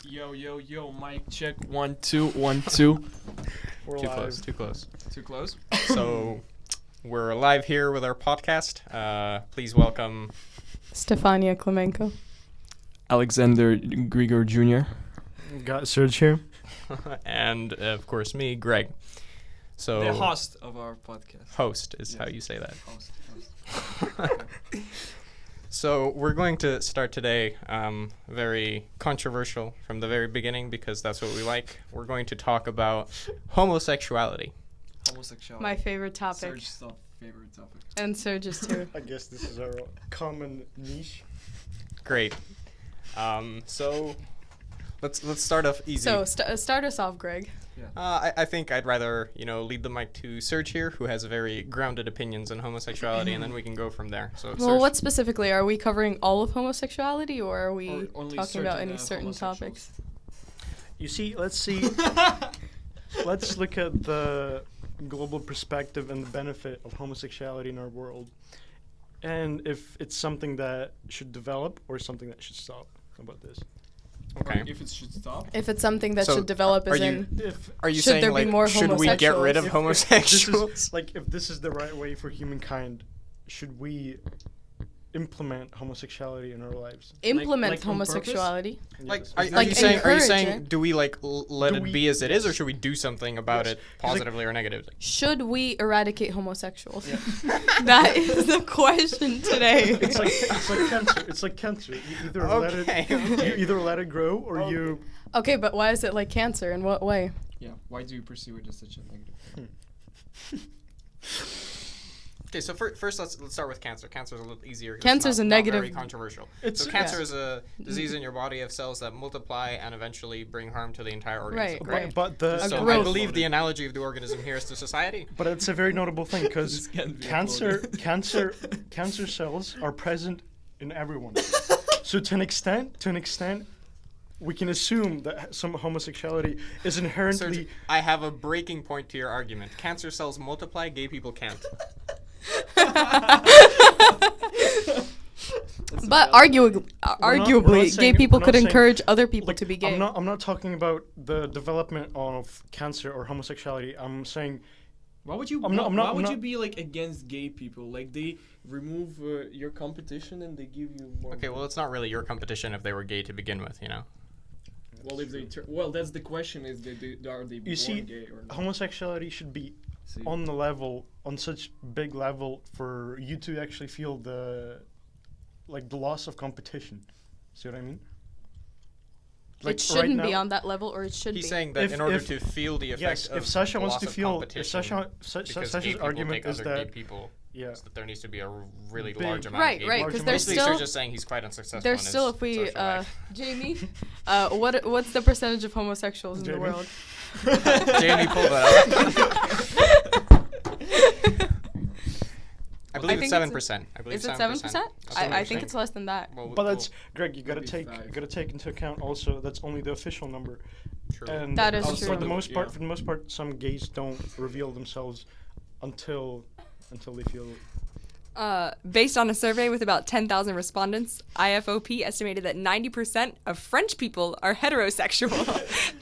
Yo, mic check. 1 2 1 2. We're Too live. close, too close. Too close. So, we're live here with our podcast. Please welcome Stefania Klemenko. Alexander Grigor Jr. Got Serg here. and, of course, me, Greg. So, The host of our podcast. host is Yes. how you say that. Host. So, we're going to start today very controversial from the very beginning because that's what we like. We're going to talk about homosexuality. Homosexuality. My favorite topic. Serg's favorite topic. And Serg's too. I guess this is our common niche. Great. So, let's start off easy. So start us off, Greg. I think I'd rather, lead the mic to Serg here, who has very grounded opinions on homosexuality, and then we can go from there. So, Well, Serg. what specifically? Are we covering all of homosexuality, or are we Or only talking about certain, any certain homosexuals? topics? You see, let's look at the global perspective and the benefit of homosexuality in our world, and if it's something that should develop or something that should stop. How about this? Okay. If it should stop. If it's something that So, should develop, are as you- in, Are you should saying, there be more should we get rid of homosexuals? homosexuals? If this is the right way for humankind, should we implement homosexuality in our lives? implement like on purpose? homosexuality. Yes. Are Like, you saying? Are you encourage saying? it. Do we let Do it we- be as it is, or should we do something about Yes. it positively or negatively? Should we eradicate homosexuals? That is the question today. It's like cancer. It's like cancer. You either Okay, you okay. either let it grow or Okay. you. Okay, but why is it like cancer? In what way? Yeah. Why do you perceive it as such a negative? Okay, so first let's start with cancer. Cancer is a little easier. 'cause Cancer's it's a not negative- very controversial. It's So cancer is a disease in your body of cells that multiply and eventually bring harm to the entire organism. Right, correct? right. But the A So I growth. believe the analogy of the organism here is to society. But it's a very notable thing because This can't be cancer cells are present in everyone. So to an extent, we can assume that some homosexuality is inherently. Serg, I have a breaking point to your argument. Cancer cells multiply, gay people can't. But we're arguably, not gay saying- people we're could not saying- encourage other people Like, to be gay. I'm not talking about the development of cancer or homosexuality. I'm saying Why would you? I'm not- why I'm would not- you be like against gay people? Like they remove your competition and they give you more. Okay, well, it's not really your competition if they were gay to begin with, Well, if they well, that's the question: is are they born see, gay or not? homosexuality should be See. on such big level for you to actually feel the loss of competition. See what I mean? It shouldn't be now- on that level, or it should He's be. saying that If- in order if- to feel the effect Yes, of if Sasha wants loss to of feel, if competition, because gay Sasha's people argument take is other gay that people, yeah, is that there needs to be a really Big- large amount Right, of gay right, people. because Large there's Basically, still Serg's just saying he's quite unsuccessful there's in his still if we social life. Jamie, what's the percentage of homosexuals in the Jamie? world? Jamie, pull that up. I believe it's think 7%. I believe Is it 7%. 7%? That's what I we're think saying. it's less than that. Well, but that's Greg. You gotta Maybe take five. into account also that's only the official number. true. And That is for true. the most part, Yeah. some gays don't reveal themselves until they feel. Based on a survey with about 10,000 respondents, IFOP estimated that 90% of French people are heterosexual,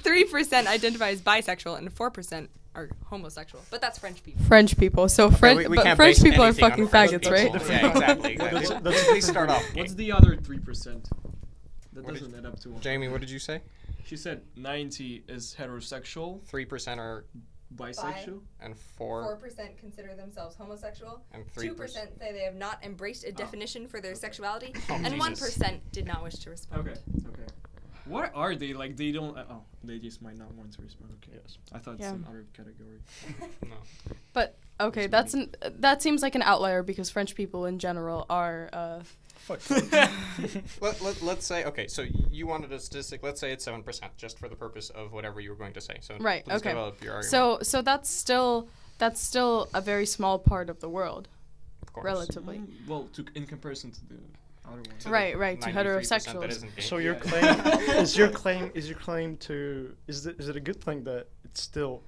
3% identify as bisexual, and 4% are homosexual. But that's French people. French people. So Okay, French, we but can't French base people are anything on fucking French faggots, people. right? Yeah, exactly. Please start off. What's the other 3%? That What did doesn't add up to one. Jamie, what did you say? She said 90 is heterosexual, 3% are bisexual. and 4 4% consider themselves homosexual, and 2% 3%. say they have not embraced a definition for their sexuality, Oh, and Jesus. 1% did not wish to respond. Okay. What are they like? They don't. They just might not want to respond. Okay. Yes. I thought Yeah. it's another category. No. But okay, that seems like an outlier because French people in general are. Fuck. Let's say, okay, so you wanted a statistic. Let's say it's 7%, just for the purpose of whatever you were going to say. So Right, please okay. develop your argument. So that's still a very small part of the world, Of course. relatively. Well, in comparison to the other ones. To the Right, to 93% that heterosexuals. isn't gay. So your Yeah. claim is your claim to is it a good thing that it's still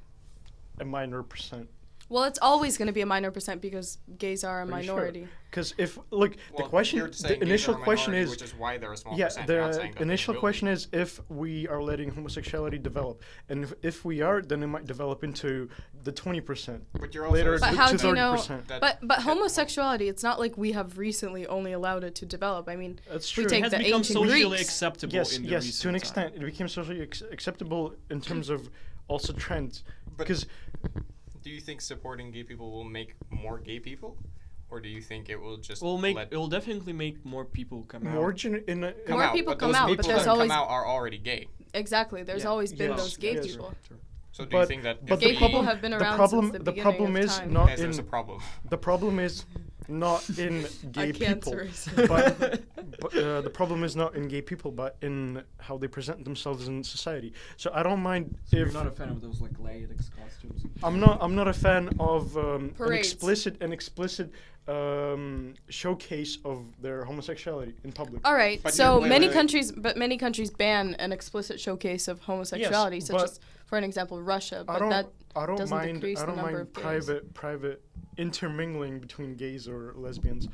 a minor percent? Well, it's always going to be a minor percent because gays are a Are you sure? minority. Because if look, the Well, question, you're saying the gays initial are a question minority, is, which is why they're a small yeah, percent. You're not saying the that they initial will question be. is if we are letting homosexuality develop, and if we are, then it might develop into the 20%. But you're also Later But saying how to do you know? 30%. that- But homosexuality, it's not like we have recently only allowed it to develop. I mean, That's we true. take It has the become ancient socially Greeks. acceptable Yes, in the yes, to recent an time. extent, it became socially acceptable in terms of also trends. But Because do you think supporting gay people will make more gay people, or do you think it will just It will definitely make more people come more out. More out, people but come those out, but people there's that always- come out are already gay? Exactly. There's Yeah. always been Yes, those gay yes. people. So do you think that but if Gay we- people have been around problem, since the the beginning problem of is time. not Guys, there's a in problem. the problem is not in gay I can't people, erase but the problem is not in gay people, but in how they present themselves in society. So I don't mind So you're if not a fan of those like latex costumes. I'm not a fan of an Parades. explicit showcase of their homosexuality in public. All right. But So wait, many wait. countries, but many countries ban an explicit showcase of homosexuality, such but- as, for an example, Russia. But I don't doesn't mind decrease I the don't number mind of gays. private intermingling between gays or lesbians.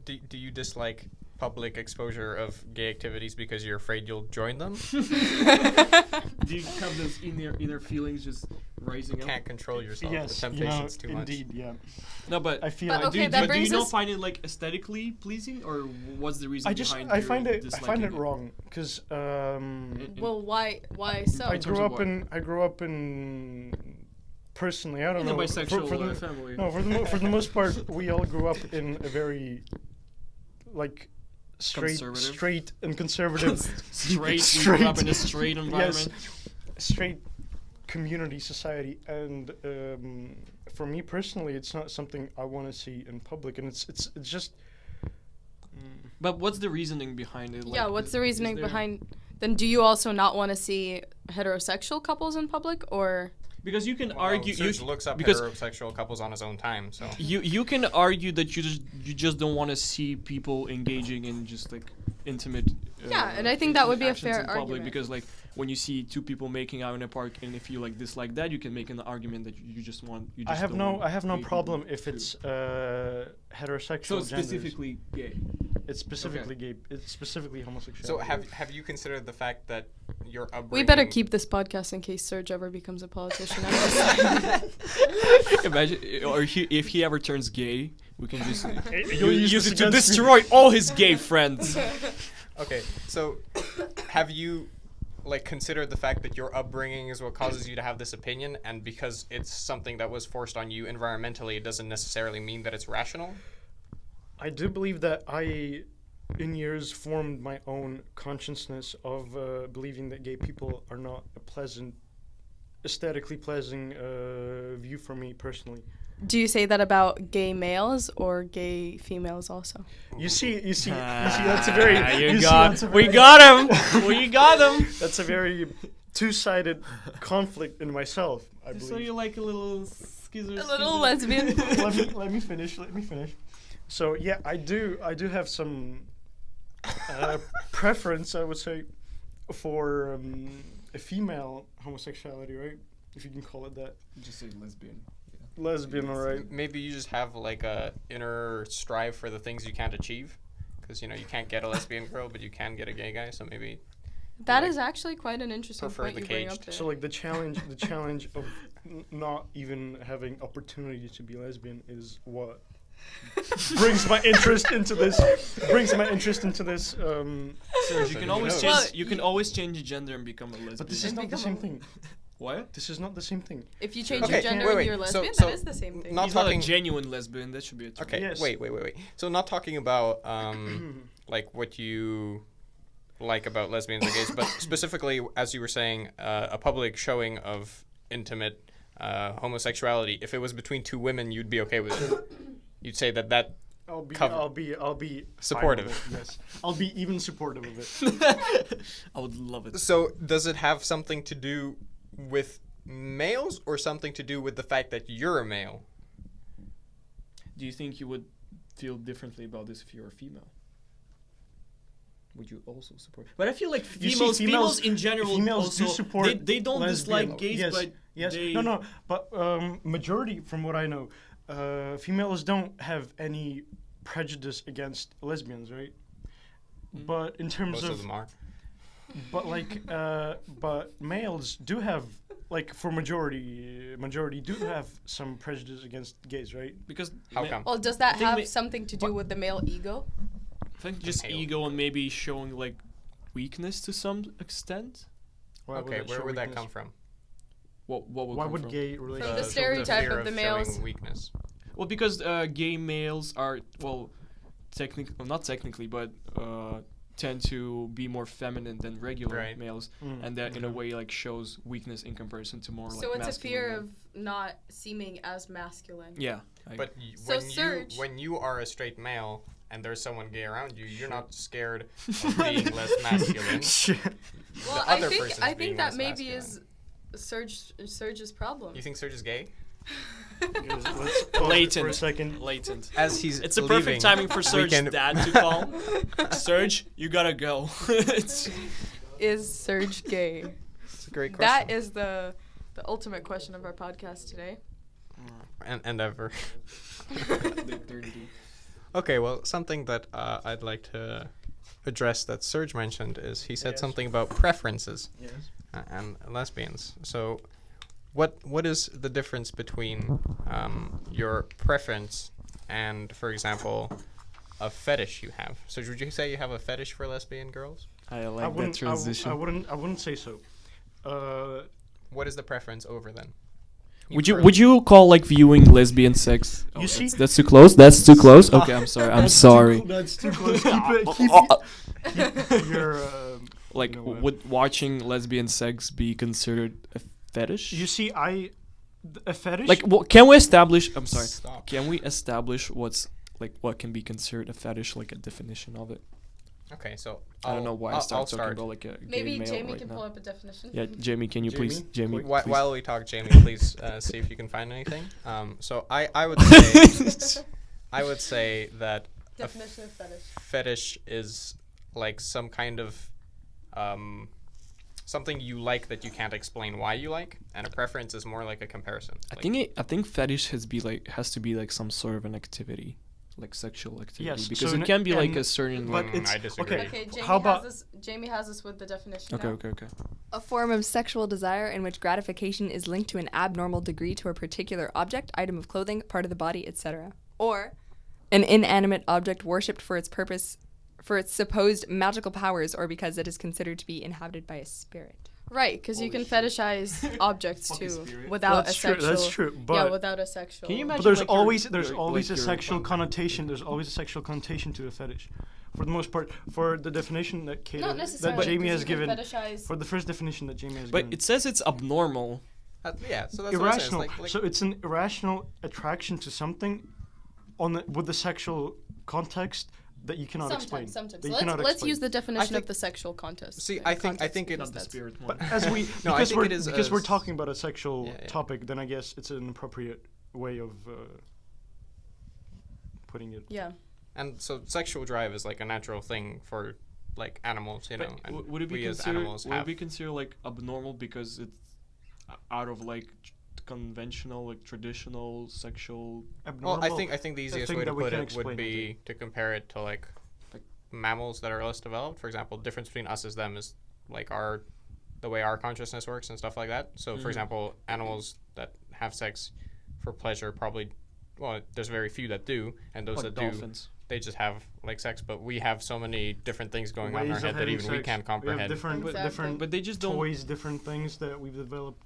Do you dislike public exposure of gay activities because you're afraid you'll join them? Do you have those inner feelings just rising up? Can't control yourself. Yes, the temptation's too much. indeed, yeah. No, but I feel But like okay, do you, that but do you brings not us- find it like aesthetically pleasing, or what's the reason behind I your find it disliking wrong because Well, why so? I terms grew of up what? in personally I don't In a know bisexual for the, family. no for the most part we all grew up in a very like Conservative? straight and conservative Straight. We Straight. grew up in a straight environment. straight community society, and for me personally it's not something I want to see in public, and it's just But what's the reasoning behind it? Yeah, what's the is reasoning there- behind? Then do you also not want to see heterosexual couples in public, or? Because you can Well, argue. Serge looks up because heterosexual couples on his own time, so. you can argue that you just don't want to see people engaging in just like intimate. Yeah, and I think that would be a actions fair in public, argument. because like when you see two people making out in a park, and if you like dislike that, you can make an argument that you just want. You just don't want I have no gay problem people if to- it's heterosexual So it's genders. specifically gay. It's specifically gay. It's specifically homosexual. So have you considered the fact that your upbringing? We better keep this podcast in case Serge ever becomes a politician. I'm just saying. Imagine, or if he ever turns gay, we can just You'll use use this it to against me. destroy all his gay friends. Okay, so have you like considered the fact that your upbringing is what causes you to have this opinion, and because it's something that was forced on you environmentally, it doesn't necessarily mean that it's rational? I do believe that I, in years, formed my own consciousness of believing that gay people are not a pleasant, aesthetically pleasing view for me personally. Do you say that about gay males or gay females also? You see, that's a very. We got him. We got him. That's a very two-sided conflict in myself, I believe. So you like a little schizo? A little lesbian. let me finish. So yeah, I do have some preference, I would say, for a female homosexuality, right? If you can call it that. Just say lesbian. Lesbian, all right. Maybe you just have like a inner strive for the things you can't achieve, because you can't get a lesbian girl, but you can get a gay guy. So maybe That like, is actually quite an interesting prefer point the you bring up caged. there. So like the challenge of not even having opportunity to be lesbian is what brings my interest into this. Serge, you can always knows? change. Well, You can always change your gender and become a lesbian. But this is And not the become same a- thing. What? This is not the same thing. If you change Okay, your gender wait, and you're wait. So- lesbian, so that is the same thing. not He's not a talking- genuine lesbian. That should be a term. Okay, Yes. wait. So not talking about like what you like about lesbians or gays, but specifically, as you were saying, a public showing of intimate homosexuality. If it was between two women, you'd be okay with it. You'd say that. I'll be Cover. I'll be fine Supportive. with it, yes. I'll be even supportive of it. I would love it. So does it have something to do with males or something to do with the fact that you're a male? Do you think you would feel differently about this if you're a female? Would you also support? But I feel like You see, females females- in general females also do support they don't dislike lesbian- gays, yes. but Yes. They- No. But majority, from what I know, females don't have any prejudice against lesbians, right? But in terms Most of them are. but like, but males do have, like, for majority do have some prejudice against gays, right? Because How come? Well, does that I think have something to do with the male ego? I think just Male. ego and maybe showing like weakness to some extent. Why Okay, it where show would that weakness? come from? What would Why come would from? gay relate? From the So stereotype fear of the showing males. weakness. Well, because gay males are not technically, but tend to be more feminine than regular Right. males, Mm, and that in a okay. way like shows weakness in comparison to more like So it's a masculine fear men. of not seeming as masculine. Yeah. But So Serg- when you are a straight male and there's someone gay around you, you're not scared of being less masculine. Well, The other person's I being think that less maybe masculine. is Serge's problem. You think Serge is gay? Let's pause it for a Latent. second. Latent. As he's It's a leaving, perfect timing for we Serge's can- dad to call. Serge, you gotta go. It's Is Serge gay? It's a great question. That is the ultimate question of our podcast today. and ever. they're deep. Okay, well, something that I'd like to address that Serge mentioned is he said Yes. something about preferences Yes. and lesbians. So, what is the difference between your preference and, for example, a fetish you have? So, would you say you have a fetish for lesbian girls? I I like that wouldn't. transition. I wouldn't say so. What is the preference over then? Would you call like viewing lesbian sex? You Oh, see- that's too close. That's too close. Okay, I'm sorry. I'm sorry. That's too close. Keep your. Like, You know what? would watching lesbian sex be considered a fetish? You see, a fetish. Like, can we establish? I'm sorry. Stop. Can we establish what can be considered a fetish? Like a definition of it. Okay, so I don't know why I I'll started talking start. about like a Maybe gay male Jamie right can now. pull up a definition. Yeah, Jamie, can you please? Jamie, Jamie, quick. please. While we talk, Jamie, please see if you can find anything. So I would say I would say that a Definition of fetish. fetish is like some kind of something you like that you can't explain why you like, and a preference is more like a comparison. I Like, think fetish has to be like some sort of an activity, like sexual activity, Yes, because so it can be like and- a certain. but Like, it's I disagree. okay. Okay, Jamie How about- Jamie has us with the definition. okay, now. okay. A form of sexual desire in which gratification is linked to an abnormal degree to a particular object, item of clothing, part of the body, etc. Or an inanimate object worshipped for its purpose, for its supposed magical powers, or because it is considered to be inhabited by a spirit. Right, because you can fetishize objects Fucking too spirit. without That's a true. sexual. That's true. Yeah, But without a sexual. Can you imagine? But there's like your- always like a your, sexual connotation. There's always a sexual connotation to a fetish, for the most part. For the definition that Not that necessarily. Jamie 'cause has you can given, fetishize. for the first definition that Jamie has But given, it says it's abnormal. yeah, so that's what I'm saying. irrational. It's like So it's an irrational attraction to something, with the sexual context that you cannot explain. Sometimes. That you Let's cannot let's explain. use the definition think- of the sexual contest. See, I think it- Not the that's- spirit one. But as we No, I because think we're it is because we're as- talking about a sexual Yeah, yeah. topic, then I guess it's an appropriate way of putting it. Yeah. and so sexual drive is like a natural thing for like animals, you know. But And would it be we as considered? animals Would it have be considered like abnormal because it's out of like conventional, like traditional sexual? Well, I abnormal. think the easiest thing way to that we put can it explain, I would be to compare it to like mammals that are less developed. For example, the difference between us as them is like the way our consciousness works and stuff like that. So, Mhm. for example, animals that have sex for pleasure probably, well, there's very few that do, and those Like that do, dolphins. they just have like sex. But we have so many different things going on in our Ways of head that having even we sex. can't We have comprehend. different Exactly. But they just don't. toys, different things that we've developed.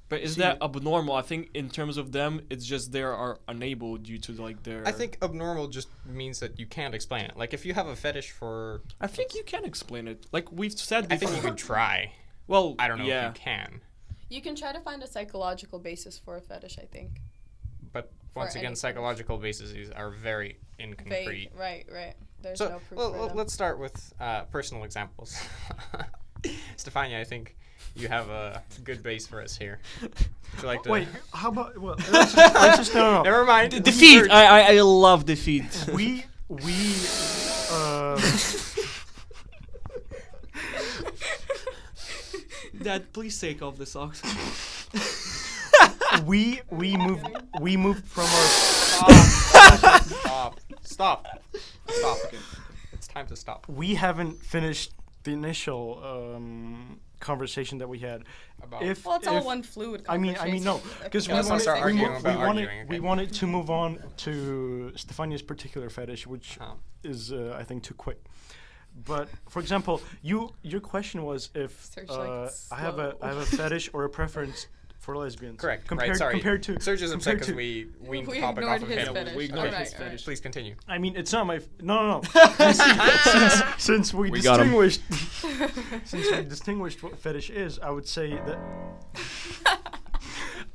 But is See- that abnormal? I think in terms of them, it's just they are unable due to like their. I think abnormal just means that you can't explain it. Like if you have a fetish for, I think you can explain it. Like we've said I before. think you could try. Well, I don't know yeah. if you can. You can try to find a psychological basis for a fetish, I think. But For once again, any psychological bases are very inconcrete. Vague. Right. There's So no proof for them. let's start with personal examples. Stefania, I think you have a good base for us here. Would you like to? Wait, how about let's just no. Never mind. Defeat. I love defeat. we Dad, please take off the socks. we moved from our Stop. Okay. It's time to stop. we haven't finished the initial conversation that we had. About Well, it's all one fluid. I mean no, because Yeah, let's not start arguing about arguing, okay? we wanted to move on to Stefania's particular fetish, which Oh. is I think too quick. But for example, your question was if Serge, like, I have a fetish or a preference for lesbians. Correct. Compared, Right. Sorry. Compared to Serge is upset compared because to- we We topic ignored off of his him. fetish. We ignored Alright, his alright. fetish. Please continue. I mean, it's not my no. since we We got 'em. distinguished since we distinguished what fetish is, I would say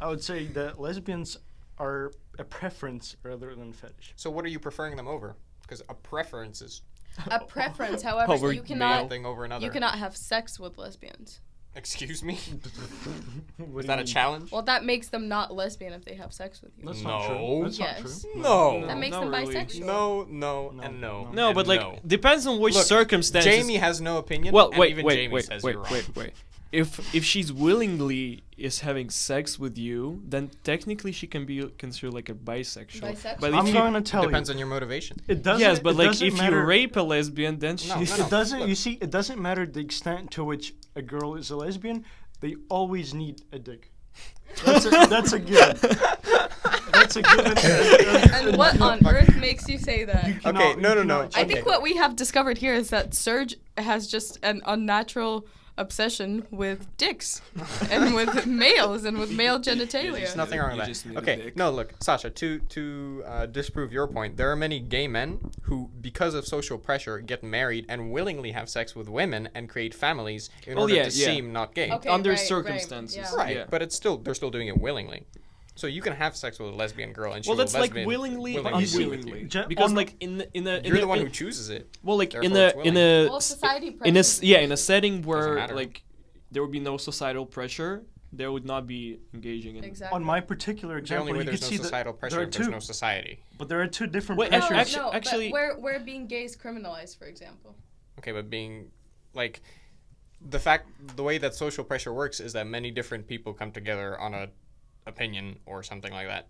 that lesbians are a preference rather than fetish. So what are you preferring them over? Because a preference is A preference, however, Over you male cannot one thing over another. you cannot have sex with lesbians. Excuse me? What Is do that you a mean? challenge? Well, that makes them not lesbian if they have sex with you. That's No. not true. That's Yes. not true. No. That makes not them really. bisexual. No, No, and no. No, and but like no. depends on which Look, circumstances. Jamie has no opinion. Well, and wait, even wait, Jamie wait, says wait, you're wrong. wait. If she's willingly is having sex with you, then technically she can be considered like a bisexual. Bisexual? But I'm if going to tell Depends you. on your motivation. It doesn't. yes, but it like doesn't if matter, you rape a lesbian, then No, she's no, it doesn't. Look. You see, it doesn't matter the extent to which a girl is a lesbian. They always need a dick. That's a given. That's a given. And what on earth makes you say that? Okay, cannot- no. you cannot I Okay. think what we have discovered here is that Serge has just an unnatural obsession with dicks and with males and with male genitalia. There's nothing wrong You with just that. need a Okay, dick. no, look, Sasha, to disprove your point, there are many gay men who, because of social pressure, get married and willingly have sex with women and create families in Oh, order yeah, to yeah. seem not gay. Okay, under right, circumstances. yeah. Right, Yeah. but they're still doing it willingly. So you can have sex with a lesbian girl and she Well, will that's like lesbian willingly or willingly be with unwillingly. you. Because on- like in the You're the one who chooses it. well like in Therefore it's a in a Well, society in a pressures in a setting where matter. like there would be no societal pressure, there would not be engaging in. Exactly. On my particular The example, only way you there's can no see societal that pressure there are if there's two, no society. but there are two different Wait, no, pressures. no, actually- but where being gay is criminalized, for example. Okay, but being like the way that social pressure works is that many different people come together on a opinion or something like that.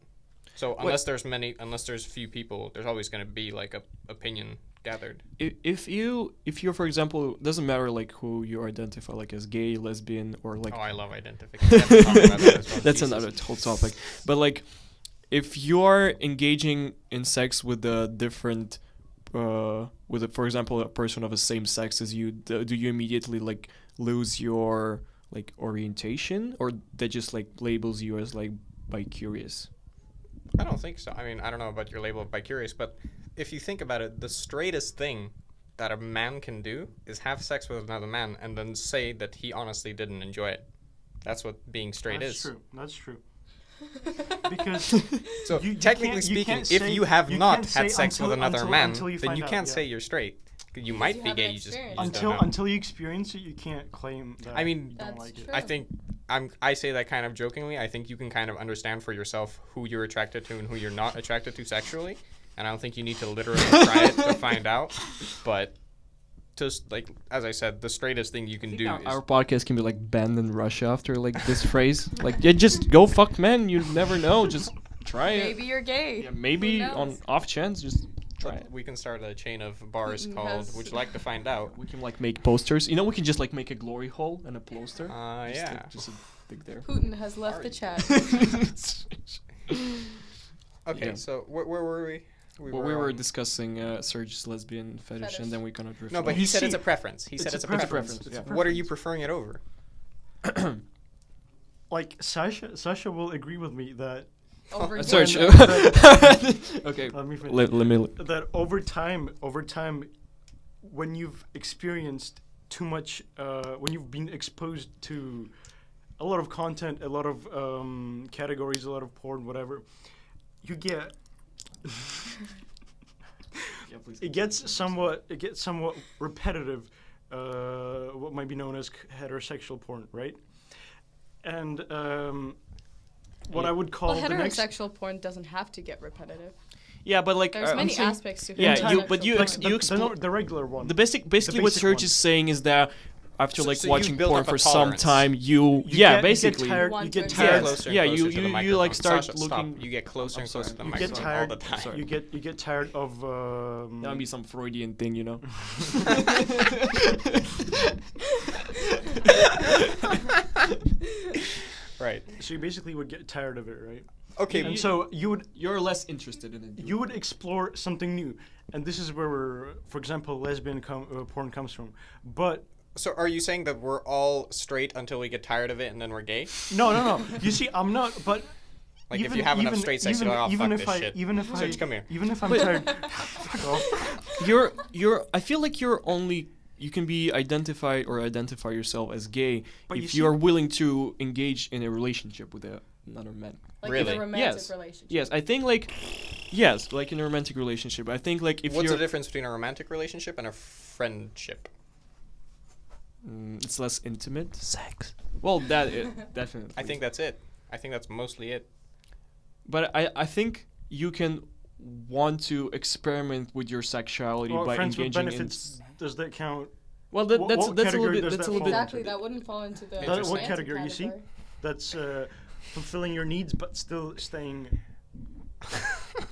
So unless there's few people, there's always going to be like a opinion gathered. If you're for example, doesn't matter like who you identify like as gay, lesbian, or like Oh, I love identification. We have to talk about that as well. that's Jesus. another whole topic. But like, if you're engaging in sex with a different, for example, a person of the same sex as you, do you immediately like lose your like orientation, or that just like labels you as like bi-curious? I don't think so. I mean, I don't know about your label of bi-curious, but if you think about it, the straightest thing that a man can do is have sex with another man and then say that he honestly didn't enjoy it. That's what being straight That's is. true. That's true. Because So you technically can't- speaking, can't if say- you have you not can't had say sex with another man, until you then find you out, can't yeah. say you're straight. You might you be haven't gay. You just experienced don't know. until you experience it, you can't claim that. I mean, you don't That's like it. true. I think I say that kind of jokingly. I think you can kind of understand for yourself who you're attracted to and who you're not attracted to sexually, and I don't think you need to literally try it to find out. But just like as I said, the straightest thing you can do is Our podcast can be like banned in Russia after like this phrase. Like, yeah, just go fuck men. You never know. Just try it. Maybe you're gay. Yeah, maybe Who on knows? off chance, just try it. we can start a chain of bars Putin called has- "Would you like to find out?" We can like make posters. You know, we can just like make a glory hole and a poster. Just, Yeah. like, just a thing there. Putin has left the chat. Okay, Yeah. so where were we? Well, we were on- discussing Serge's lesbian fetish, and then we kind of drifted No, but off. he You said it's see, a preference. He said it's a preference. yeah. What are you preferring it over? Like Sasha will agree with me that Over Serge. here. Okay. let me finish. Let me. That over time, when you've experienced too much, when you've been exposed to a lot of content, a lot of categories, a lot of porn, whatever, you get it gets somewhat repetitive, what might be known as heterosexual porn, right? And what I would call Well, the next. heterosexual porn doesn't have to get repetitive. Yeah, but like There's I'm many saying- aspects to Yeah, heterosexual but you porn. ex- you expl- the regular one. basically what basic Serge one. is saying is that after like So you watching build porn up a for some tolerance. time, You basically. get tired. Want You get to You get tired. closer and Yeah, closer you- to the you, microphone. like, start Stop. looking- You get closer I'm and closer sorry. to the You get microphone all tired. the time. Sorry. You get tired of. That would be some Freudian thing, you know. Right. So you basically would get tired of it, right? Okay. And so You're less interested in it. you would explore something new, and this is where, for example, lesbian porn comes from. But So are you saying that we're all straight until we get tired of it and then we're gay? no. You see, I'm not. But Like if you have enough straight sex, you're like, oh, fuck this shit. Even if Serge, come here. Even if I'm tired, fuck off. You're. I feel like you're only. You can be identified or identify yourself as gay But if you you are willing to engage in a relationship with another man. Like Really? in a romantic Yes. relationship. Yes, I think like. Yes, like in a romantic relationship. I think like if What's you're. the difference between a romantic relationship and a friendship? It's less intimate. Sex. Well, definitely. I think that's it. I think that's mostly it. But I think you can want to experiment with your sexuality Well, by friends with engaging in. benefits, does that count? Well, what that's a little category bit. does That's a that little fall bit. Exactly, that wouldn't fall into the That- What romantic category, you see? category. That's fulfilling your needs, but still staying.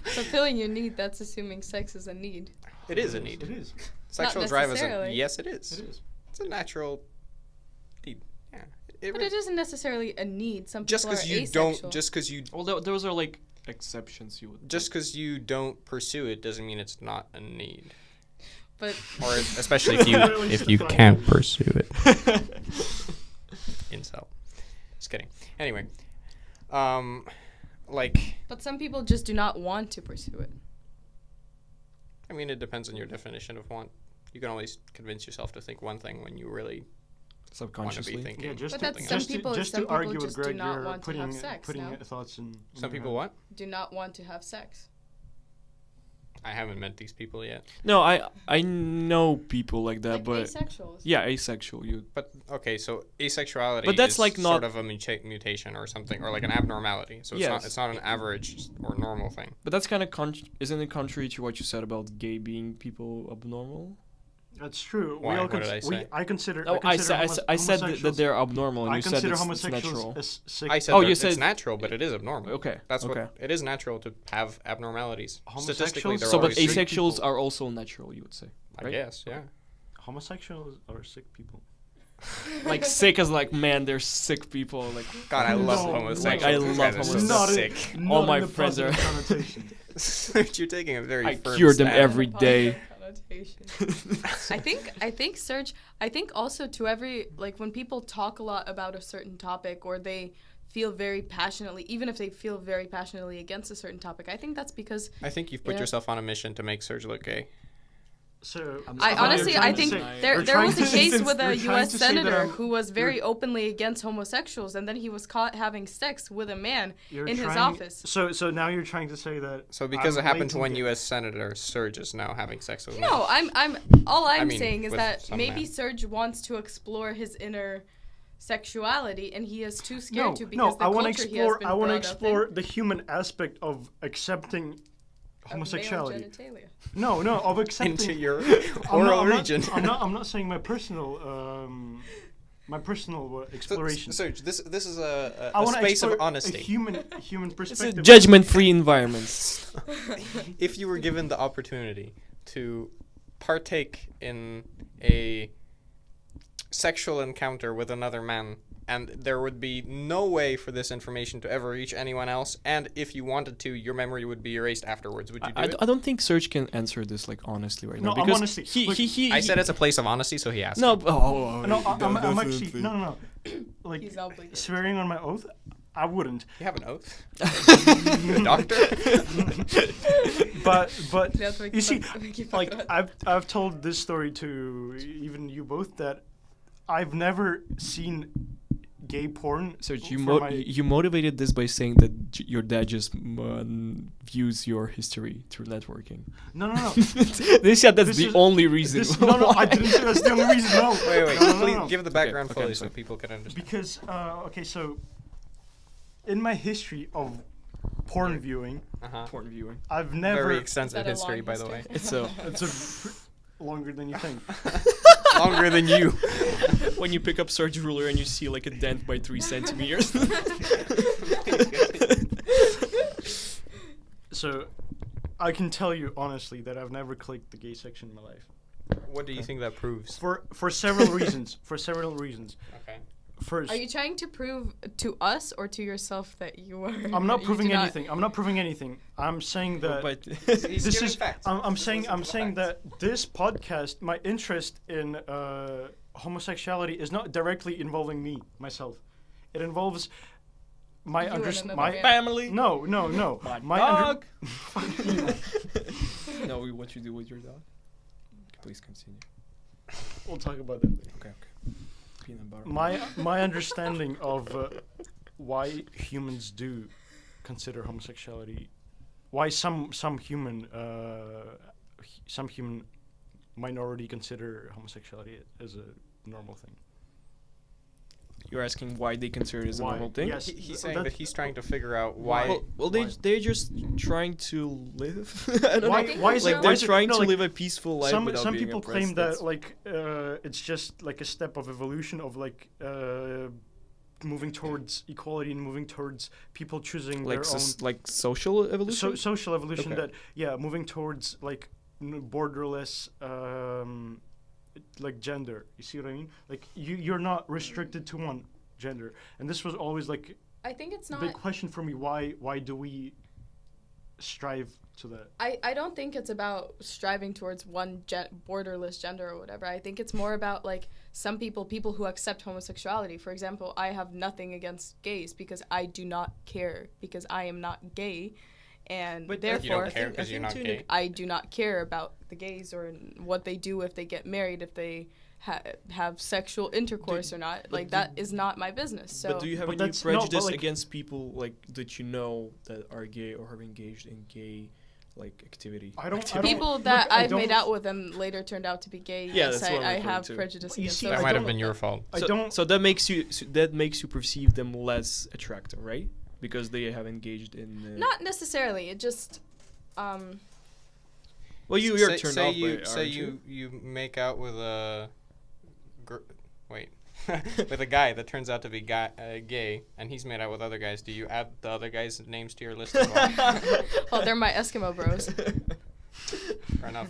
Fulfilling your need, that's assuming sex is a need. It is a need. It is. Sexual drive is a necessarily. yes, it is. It is. It's a natural need. Yeah. But it isn't necessarily a need. Some just people are because you asexual. don't, just because you, Well, those are like exceptions. You would. just because you don't pursue it doesn't mean it's not a need. But Or especially if you Really if you funny. can't pursue it. Incel. Just kidding. Anyway, like but some people just do not want to pursue it. I mean, it depends on your definition of want. You can always convince yourself to think one thing when you really want to be Subconsciously. thinking. Yeah, just But to, that's some just people- to, just some to people argue with just do Greg, not you're want to putting have sex, putting no? thoughts in. Some your people head. what? Do not want to have sex. I haven't met these people yet. No, I know people like that, Like but asexuals. yeah, asexual. You. But okay, so asexuality But that's is like sort not- of a mutation or something, or like an abnormality. So Yes. it's not an average or normal thing. But that's kind of isn't it contrary to what you said about gay being people abnormal? That's true. Why? We all What did I say? I consider. Oh, I said that homosexuals- they're abnormal, and I you said consider it's homosexuals natural. as sick. I said Oh, that you it's said- natural, but it is abnormal. Okay. That's okay. what it is natural to have abnormalities. Statistically, Homosexuals? they're So, but always sick. sick asexuals people. are also natural, you would say, I right? guess, yeah. Homosexuals are sick people. Like sick as like man, they're sick people. Like God, I love No, homosexuals. I These love guys are so Not sick. All not my in a friends are- positive connotation. You're taking a very I firm cure them stand. every day. I think Serge, I think also to every, like when people talk a lot about a certain topic or they feel very passionately, even if they feel very passionately against a certain topic, I think that's because I think you've put Yeah. yourself on a mission to make Serge look gay. So I you're honestly, trying I to think say- there you're there trying was a to say- case with you're a trying U.S. to say that senator I'm- who was very openly against homosexuals, and then he was caught having sex with a man you're in his trying- office. So now you're trying to say that. So because I'm it happened to relating one gay. U.S. senator, Serge is now having sex with No, men. all I'm mean, saying is with that some maybe men. Serge wants to explore his inner sexuality, and he is too scared No, to because no. the I want to culture he has explore. been I want to brought up explore the human aspect of accepting in, of homosexuality. male genitalia. No, of accepting. Into your I'm oral not, region. I'm not saying my personal exploration. Serge, this is a I wanna space of explore honesty. A human It's a perspective. judgment-free environment. If you were given the opportunity to partake in a sexual encounter with another man, and there would be no way for this information to ever reach anyone else, and if you wanted to, your memory would be erased afterwards, would you do it? I don't think Serge can answer this like honestly right No, now I'm because honestly- he, look, he I said it's a place of honesty, so he asked. no. me. No, I'm actually definitely. no. Like He's obligated. swearing on my oath, I wouldn't. You have an oath? The doctor? But That's what you see, we keep like talking about. I've told this story to even you both that I've never seen gay porn. Serge, for you motivated this by saying that your dad just views your history through networking. No. That's This the is- only reason. No, I didn't say that's the only reason. No. Wait, No. please give the background okay, fully I'm so sorry. people can understand. Because okay, so in my history of porn viewing, Uh-huh. Porn viewing. I've never. Very extensive Is that a history, long by the way. history? It's a It's longer than you think. Longer than you. When you pick up Serg's ruler and you see like a dent by 3 centimeters. So, I can tell you honestly that I've never clicked the gay section in my life. What do you think that proves? For several reasons. For several reasons. Okay. First, Are you trying to prove to us or to yourself that you are? I'm not you proving do not- anything. I'm not proving anything. I'm saying that But He's this giving is. facts. I'm saying. Listen I'm to the saying facts. that this podcast, my interest in homosexuality, is not directly involving me myself. It involves my You and understanding. another My man. family. no. My under- dog. No, what you do with your dog. Please continue. We'll talk about that later. Okay. Peanut butter. My understanding of why humans do consider homosexuality, why some human minority consider homosexuality as a normal thing. You're asking why they consider it as a Why? normal thing? Yes. He's saying that he's trying to figure out why. Well, Why? they're just trying to live. I don't Why- know. why is like it- they're why is it- trying no, to like, live a peaceful life without Some being people oppressed. claim That's- that like it's just like a step of evolution of like moving towards equality and moving towards people choosing like their own like social evolution. social evolution. Okay. That moving towards like borderless like gender. You see what I mean? Like you're not restricted to one gender, and this was always like I think it's a not. big question for me. Why do we strive to that? I don't think it's about striving towards one borderless gender or whatever. I think it's more about like some people who accept homosexuality. For example, I have nothing against gays because I do not care because I am not gay, and But therefore You don't care because you're not gay. I do not care about the gays or what they do if they get married, if they have sexual intercourse or not. Like that is not my business. So But do you have But any that's- no, but, prejudice like- against people like that you know that are gay or have engaged in gay like activity? I don't. people that I I've made don't- out with and later turned out to be gay, Yeah, yes, that's what I'm I referring have to. prejudice You against see, those That I might have don't- been your fault. I so, don't. So that makes you perceive them less attractive, right? Because they have engaged in. Not necessarily. It just Well, you're say, turned say off you by it, say aren't you make out with a with a guy that turns out to be gay, and he's made out with other guys. Do you add the other guys' names to your list as well? oh, they're my Eskimo bros. Fair enough.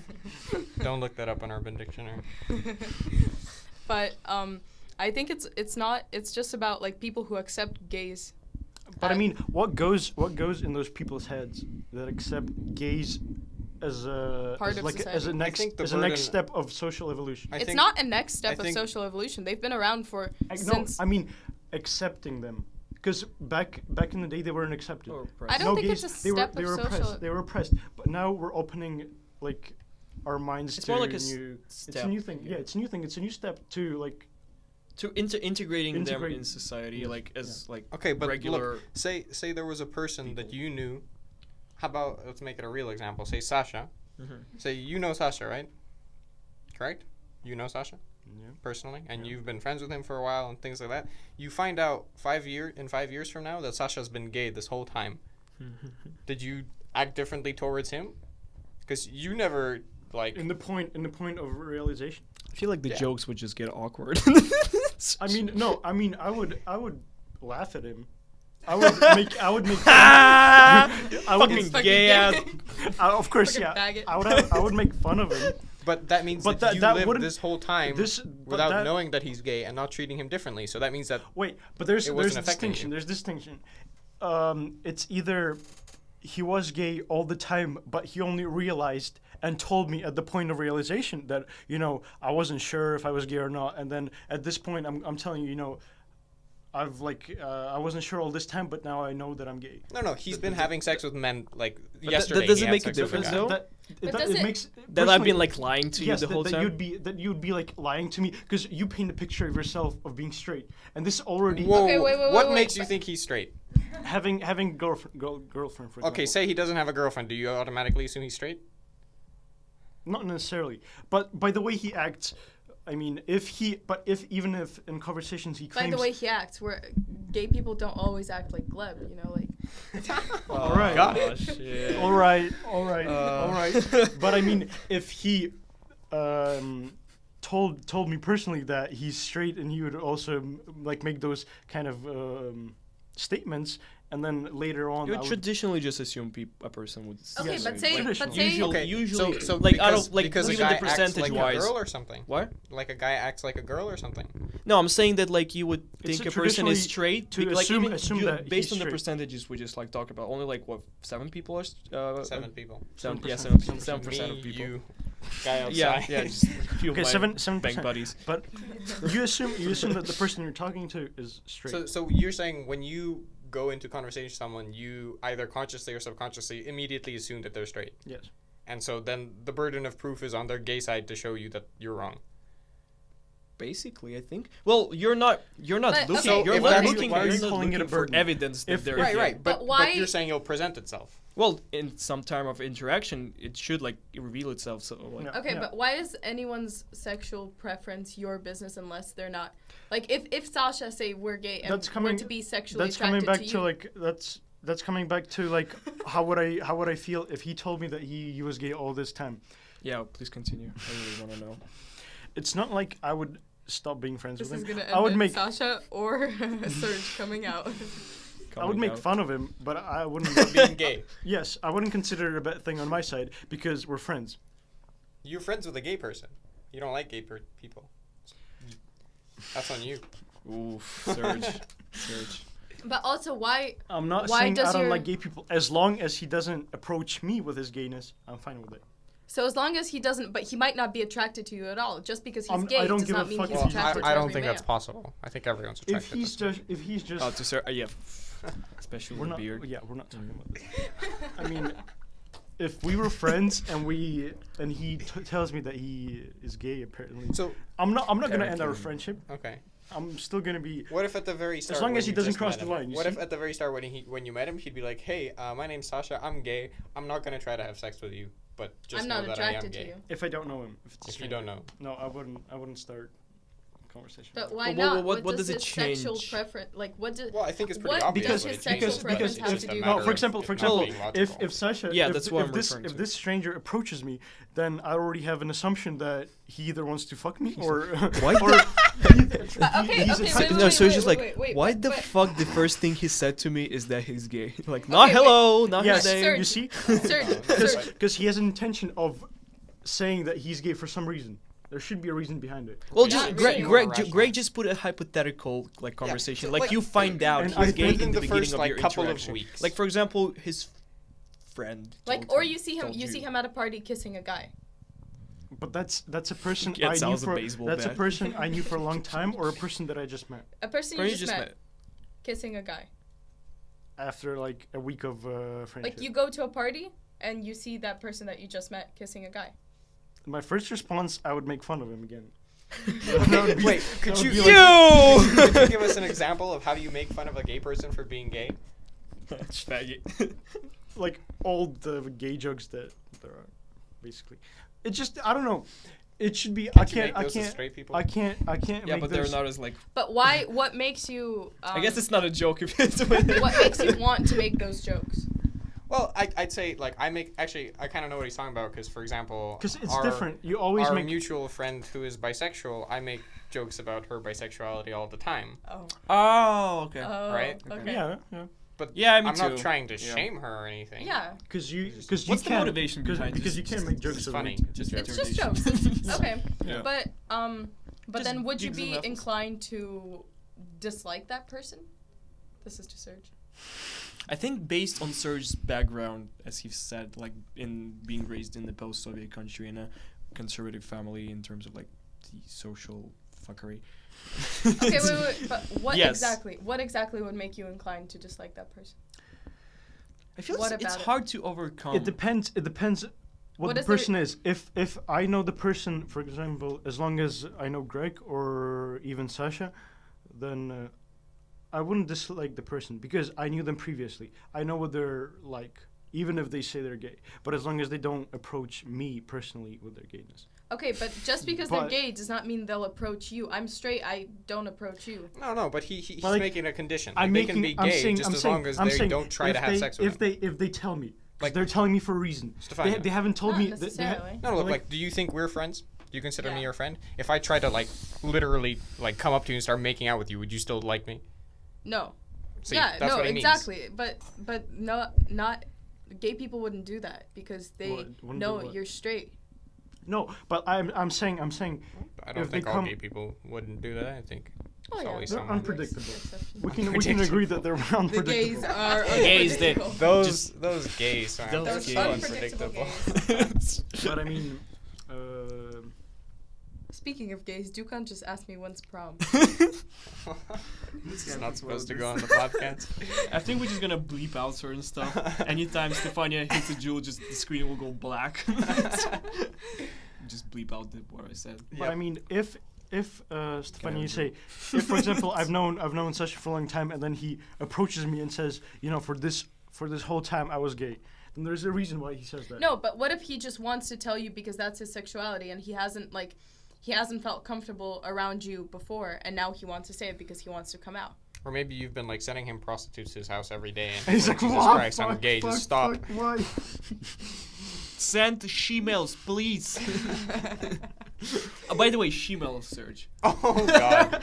Don't look that up on Urban Dictionary. But I think it's just about like people who accept gays. But I mean, what goes in those people's heads that accept gays as a Part as of like society. as a next think the as a next burden- step of social evolution? I It's think- not a next step I of think- social evolution. They've been around for No, since. I mean accepting them, because back in the day they weren't accepted. Or I don't No think gays, it's a they were step they of were social. oppressed. They were oppressed. But now we're opening like our minds It's to more like a new. It's a step. new thing. Yeah, it's a new thing. It's a new step to like. to integrating them Integrate- in society, Yes, like as like Okay, but regular. look, say there was a person that people. you knew. How about let's make it a real example. Say Sasha. Mhm. Say you know Sasha, right? Correct? You know Sasha Yeah. personally, and you've been friends with him for a while and things like that. You find out 5 years from now that Sasha's been gay this whole time. Did you act differently towards him? Because you never like. In the point of realization. I feel like the Yeah. jokes would just get awkward. I mean, no. I mean, I would laugh at him. I would make. I would. Fucking gay ass. Of course, Fucking yeah. faggot. I would make fun of him. But that means But that you that lived wouldn't- this whole time but without that- knowing that he's gay and not treating him differently. So that means that Wait, but there's It wasn't affecting distinction. you. There's distinction. It's either he was gay all the time, but he only realized and told me at the point of realization that I wasn't sure if I was gay or not, and then at this point I'm telling you, I've I wasn't sure all this time, but now I know that I'm gay. no, he's been having sex with men like that yesterday. doesn't he had make a sex with difference, guy. though? But does It it- makes That I've personally- been like lying to you yes, the whole time. you'd be like lying to me because you paint a picture of yourself of being straight, and this already Whoa, Okay, wait, what wait, makes you but- think he's straight? having girlfriend for example. Okay, say he doesn't have a girlfriend. Do you automatically assume he's straight? Not necessarily, but by the way he acts, I mean, if even if in conversations he By claims. the way he acts, where gay people don't always act like Gleb, like. all right, Gosh, yeah. all right, all right, Uh. all right. But I mean, if he told me personally that he's straight, and he would also like make those kind of statements, and then later on, You I would would, traditionally just assume a person would. Okay, Yes, but say, traditionally. Usually, Okay, usually, so like I because, don't like because a even guy the acts percentage like a wise. girl or something. What? Like a guy acts like a girl or something. No, I'm saying that like you would It's think a person is traditionally straight. to like assume- even assume you- that based he's on the straight. percentages we just like talked about, only like what 7 people are 7 people. 7% Me, of people. you, guy outside. Yeah, just a few of Okay, my 7%. bank buddies. But you assume that the person you're talking to is straight. So you're saying when you go into conversation with someone, you either consciously or subconsciously immediately assume that they're straight, Yes. and so then the burden of proof is on their gay side to show you that you're wrong. Basically, I think. Well, you're not But, looking. okay. You're If not that's- looking. why are You're you not calling it looking a for burden? evidence that If- they're Right, gay. right. But But why- you're saying it'll present itself. Well, in some time of interaction, it should like reveal itself. So like, Yeah. Okay, but why is anyone's sexual preference your business unless they're not? Like, if Sasha say we're gay and That's we're coming- to be sexually That's coming attracted back to to you, like that's coming back to like how would I feel if he told me that he was gay all this time? yeah, please continue. I really want to know. It's not like I would stop being friends this with is him. gonna I would end in make Sasha or Serge coming out. I would make fun of him, but I wouldn't. Being gay. Yes, I wouldn't consider it a bad thing on my side because we're friends. You're friends with a gay person. You don't like gay people. That's on you. Oof, Serge. Serge. But also, why? I'm not Why saying does I don't your- like gay people. As long as he doesn't approach me with his gayness, I'm fine with it. So as long as he doesn't, but he might not be attracted to you at all. Just because he's gay I don't does give not a mean fuck he's if he's attracted to I don't every think male. that's possible. I think everyone's attracted. If he's just Oh, to Serge. Yeah. Especially we're with not beard. yeah we're not talking about this. I mean, if we were friends and he tells me that he is gay apparently, So I'm not gonna end our Character. friendship. okay. I'm still gonna be. What if at the very start, long when as he you doesn't just cross met the him- line, you What if see? at the very start when you met him, he'd be like, "Hey, my name's Sasha. I'm gay. I'm not gonna try to have sex with you, but just I'm know not that I am attracted gay." to you. If I don't know him, if, it's a If you stranger. don't know, No, I wouldn't start a conversation. But with why Well, not? what does does it his sexual change? preference like? What does? well, I think it's pretty What obvious. does what his it sexual changes, but preference it's have just to a do matter with- for of example, it not being if logical. Sasha, Yeah, if, that's if what I'm this referring if to. this stranger approaches me, then I already have an assumption that he either wants to fuck me or Why or Okay, he's okay, a- wait, No, wait, so wait, it's just wait, like, wait, why but- the but- fuck the first thing he said to me is that he's gay? Like, not wait. hello, not yes, his name. Sir, you see, Serge, Serge, because he has an intention of saying that he's gay for some reason. There should be a reason behind it. Well, Yeah, just it's Greg, really Greg, irrational. Greg just put a hypothetical like conversation. so, like, like- you find out and he's I gay think in the the beginning first, of like, your couple of interaction. weeks. Like, for example, his friend. like, told or him- you see him, told you see him at a party kissing a guy. But that's a person Yeah, it I knew sounds a for baseball that's a bat. person I knew for a long time, or a person that I just met A person Or you you just met kissing a guy. after like a week of friendship. Like you go to a party and you see that person that you just met kissing a guy. My first response, I would make fun of him again. Wait, could that you, would be like- could you give us an example of how you make fun of a gay person for being gay? Faggot. Like all the gay jokes that there are, basically. It just I don't know. It should be. Can't you I make those with can't. straight people? I can't. Yeah, make but those. they're not as like. But why? What makes you? I guess it's not a joke if it's. What makes you want to make those jokes? Well, I'd say like I kind of know what he's talking about because, for example, Because it's our- different. You always Our make. mutual friend who is bisexual, I make jokes about her bisexuality all the time. Oh. Oh, okay. Oh. Right? Okay. Yeah, yeah. But Yeah, me I'm not too. trying to Yeah. shame her or anything. Yeah. Because you What's the can't. motivation behind because this? you can't make jokes It's of funny. it. Just It's just retardation. jokes. Okay. Yeah. But Just then would you gigs and be raffles. inclined to dislike that person? This is to Serge. I think based on Serge's background, as he said, like in being raised in the post-Soviet country in a conservative family in terms of like the social fuckery. Okay, wait. But what Yes. exactly? What exactly would make you inclined to dislike that person? I feel What it's about it? hard to overcome. It depends. It depends what What the is the person is. If I know the person, for example, as long as I know Greg or even Sasha, then I wouldn't dislike the person because I knew them previously. I know what they're like, even if they say they're gay. But as long as they don't approach me personally with their gayness. Okay, but just because they're But- gay does not mean they'll approach you. I'm straight. I don't approach you. No, but he's But, like, making a condition. I'm Like, making. they can I'm be gay saying. just I'm as saying. long as I'm they saying don't try to if have they, sex with if him. they tell me, like Like- they're telling me for a reason. Stefania. They haven't told Not me. necessarily. No, look, like- like, do you think we're friends? Do Do you consider me Yeah. your friend? If I try to like literally like come up to you and start making out with you, would you still like me? No. See, Yeah, that's no, what he means. exactly. But no, not gay people wouldn't do that because they Wouldn't do know what? you're straight. No, but I'm saying I don't if they think all come- gay people wouldn't do that. I think Oh, it's yeah. always they're someone. unpredictable. Exceptions. we can agree that they're The unpredictable. gays are Gays, they- unpredictable. Those gays are Those so gays. unpredictable. But I mean, Speaking of gays, Dukan just asked me when's prom. This is not supposed to go on the podcast. I think we're just gonna bleep out certain stuff. Anytime Stefania hits a jewel, just the screen will go black. Just bleep out what I said. but I mean, if Stefania, you say, if for example I've known Sasha for a long time, and then he approaches me and says, for this whole time I was gay, then there's a reason why he says that. No, but what if he just wants to tell you because that's his sexuality and he hasn't felt comfortable around you before and now he wants to say it because he wants to come out. Or maybe you've been like sending him prostitutes to his house every day, and And he's like, Jesus "What? Christ, I'm gay. Just stop." Why? Send she-mails, please. By the way, she-mails, Serg. Oh God.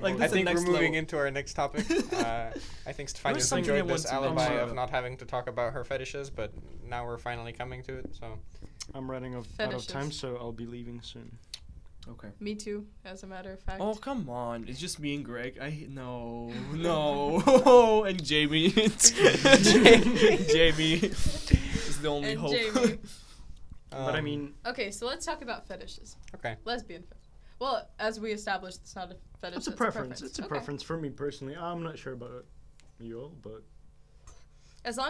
Like, I that's the think we're next moving level. into our next topic. I think Stefania's something I enjoyed this want to alibi mention. of not having to talk about her fetishes, but now we're finally coming to it. So I'm running out of Fetishes. time, so I'll be leaving soon. Okay. Me too, as a matter of fact. Oh, come on. It's just me and Greg. No. And Jamie. Jamie is the only And hope. Jamie. But I mean, Okay, so let's talk about fetishes. okay. Lesbian fetish. Well, as we established, it's not a fetish. it's a preference. It's a Okay. preference for me personally. I'm not sure about you all, but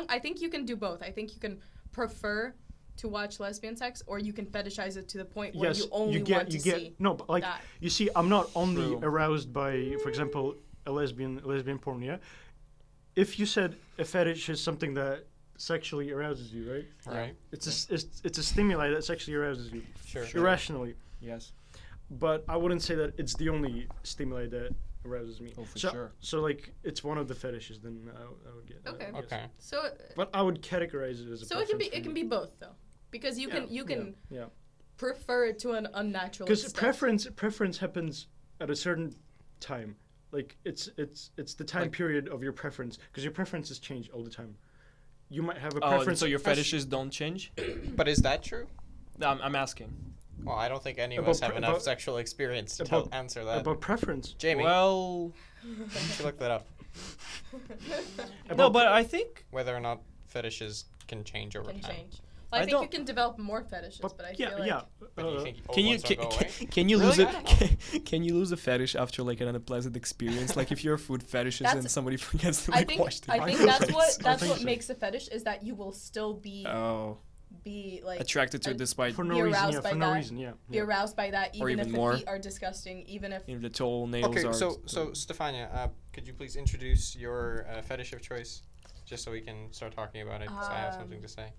I think you can do both. I think you can prefer to watch lesbian sex, or you can fetishize it to the point where yes, you only want to see no, but like that. you see, I'm not only True. aroused by, for example, a lesbian porn. Yeah, if you said a fetish is something that sexually arouses you, right? Right. It's a stimuli that sexually arouses you Sure. irrationally. Yes. But I wouldn't say that it's the only stimuli that arouses me. Oh, for so, sure. So like it's one of the fetishes. Then I would get. Okay. I guess. Okay. So But I would categorize it as a. so it can be preference for it can me. be both though, because you can Yeah. prefer it to an unnatural. Because extent. preference happens at a certain time. Like it's the time Like- period of your preference. Because your preferences change all the time. You might have a Oh, preference. so your as- fetishes don't change? But is that true? No, I'm asking. Well, I don't think any of About us have pre- enough about- sexual experience to about- answer that. about preference. Jamie, Well, you should look that up. no, About but I think Whether or not fetishes can change over can time. change. Well, I, I think you don't- can develop more fetishes, but I yeah, feel like yeah. But do you think old can you ones will go away? can you Really? lose I don't it? Can you lose a fetish after like an unpleasant experience? Like if you're a food fetishist and That's- somebody forgets to I like think wash the I think think that's so. what I think so. makes a fetish is that you will still be like attracted to it despite For be no reason. aroused Yeah. by For no that. reason. Yeah. be yeah. aroused by that, Or even even if more. the feet are disgusting, even if the toenails Okay, are. so Stefania, could you please introduce your fetish of choice, just so we can start talking about it? Because I have something to say.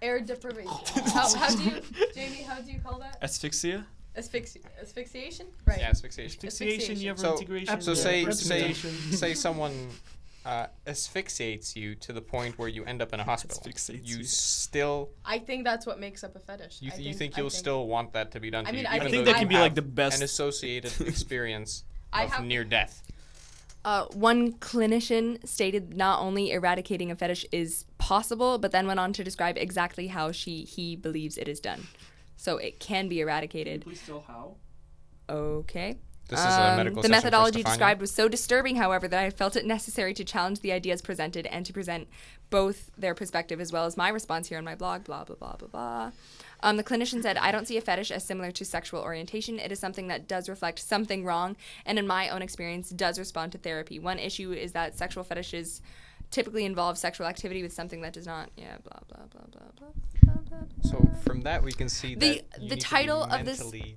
air deprivation. how do you, Jamie? How do you call that? asphyxia. Asphyxiation? Right. Yeah, asphyxiation. Asphyxiation. You have So- integration. So Yeah, say representation. say someone asphyxiates you to the point where you end up in a hospital. Asphyxiates You you. still I think that's what makes up a fetish. you, I you think I you'll still want that to be done to I mean, you, I even think though that you can be like have the best. an associated experience I of have- near death. One clinician stated not only eradicating a fetish is possible, but then went on to describe exactly how he believes it is done. So it can be eradicated. Please tell how. Okay. This is a medical The session for methodology Stefania. described was so disturbing, however, that I felt it necessary to challenge the ideas presented and to present both their perspective as well as my response here on my blog, blah, blah, blah, blah, blah. The clinician said, I don't see a fetish as similar to sexual orientation. It is something that does reflect something wrong, and in my own experience, does respond to therapy. One issue is that sexual fetishes typically involve sexual activity with something that does not. Yeah, blah, blah, blah, blah, blah, blah, blah, blah. So from that we can see The- that you the need to title be of this- mentally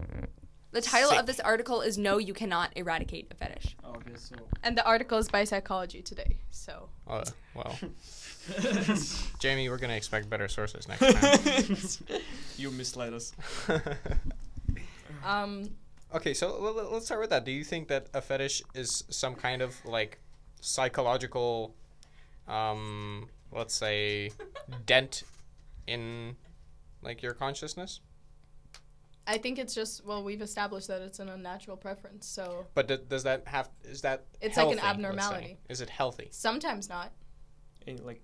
The title Sick. of this article is No, You Cannot Eradicate a Fetish. Okay, so. And the article is by Psychology Today. So well. Jamie, we're gonna expect better sources next time. You misled us. Okay, so let's start with that. Do you think that a fetish is some kind of like psychological, let's say, dent in like your consciousness? I think it's just, well, we've established that it's an unnatural preference, so But does that is that it's healthy, like an abnormality. Is it healthy? Sometimes not. And, like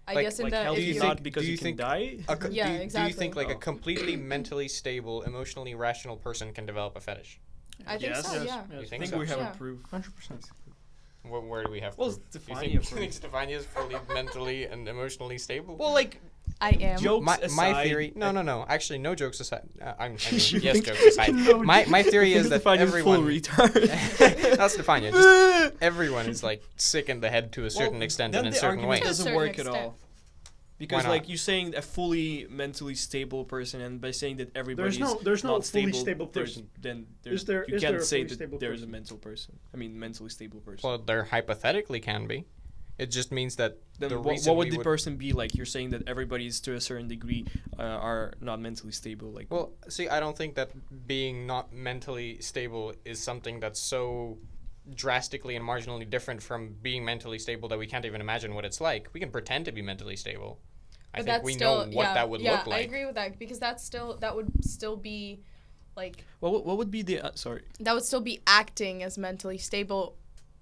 I guess in the healthy if you not because do you you can think- die. Yeah, Do you exactly. think like a Oh. completely mentally stable, emotionally rational person can develop a fetish? I think Yes. so, Yes, yeah. You yes. I think think so? we have Yeah. a proof. 100%. Where do we have Well, proof? Do Stefania you for- think Stefania is fully mentally and emotionally stable? Well, like I am. jokes my aside, theory. No. Actually, no jokes aside. I mean, You yes, think- jokes aside. No, My theory is that Stefania's everyone. full retard. That's Stefania. Just everyone is like sick in the head to a certain Well, extent then and in the certain argument ways. doesn't To a work certain at all. extent. Because Why not? like you're saying a fully mentally stable person, and by saying that everybody there's no not fully stable, stable there's- person. then Is there- you is can't there a say fully that stable there's a person? mental person. I mean, mentally stable person. Well, there hypothetically can be. It just means that then the what reason would we the person be like? You're saying that everybody is to a certain degree are not mentally stable. Like, Well, see, I don't think that being not mentally stable is something that's so drastically and marginally different from being mentally stable that we can't even imagine what it's like. We can pretend to be mentally stable. I But think that's we still, know what that would look I like. agree with that because that would still be like what would be the sorry? that would still be acting as mentally stable,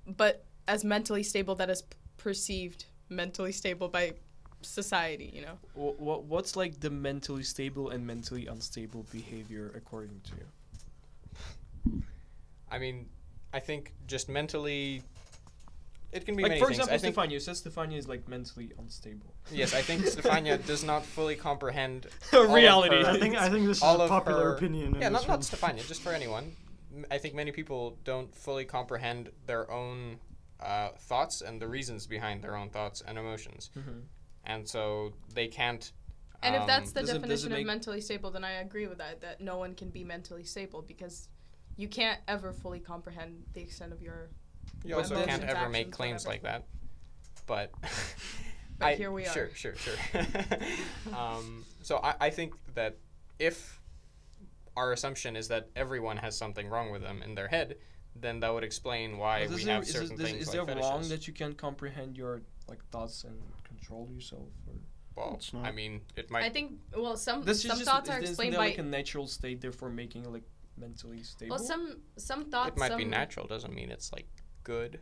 but as mentally stable that is perceived mentally stable by society, you know. What's like the mentally stable and mentally unstable behavior according to you? I mean, I think just mentally, it can be Like many for things. example, I think, Stefania says Stefania is like mentally unstable. yes, I think Stefania does not fully comprehend Reality. All of her, I think this is all a of popular her- opinion. in Yeah, this not one. Stefania, just for anyone. I think many people don't fully comprehend their own thoughts and the reasons behind their own thoughts and emotions, and so they can't. And if that's the does it definition of make- mentally stable, then I agree with that no one can be mentally stable because you can't ever fully comprehend the extent of your You also emotions, can't ever make actions, claims whatever. like that. But, But here we are. Sure. So I think that if our assumption is that everyone has something wrong with them in their head, then that would explain why we have certain things is like there fetishes. wrong that you can comprehend your like thoughts and control yourself? Or Well, It's not. I mean, it might. I think some this some is thoughts are isn't explained that by like a natural state, therefore making it like mentally stable. well some thoughts it might be some- natural. Doesn't mean it's like good.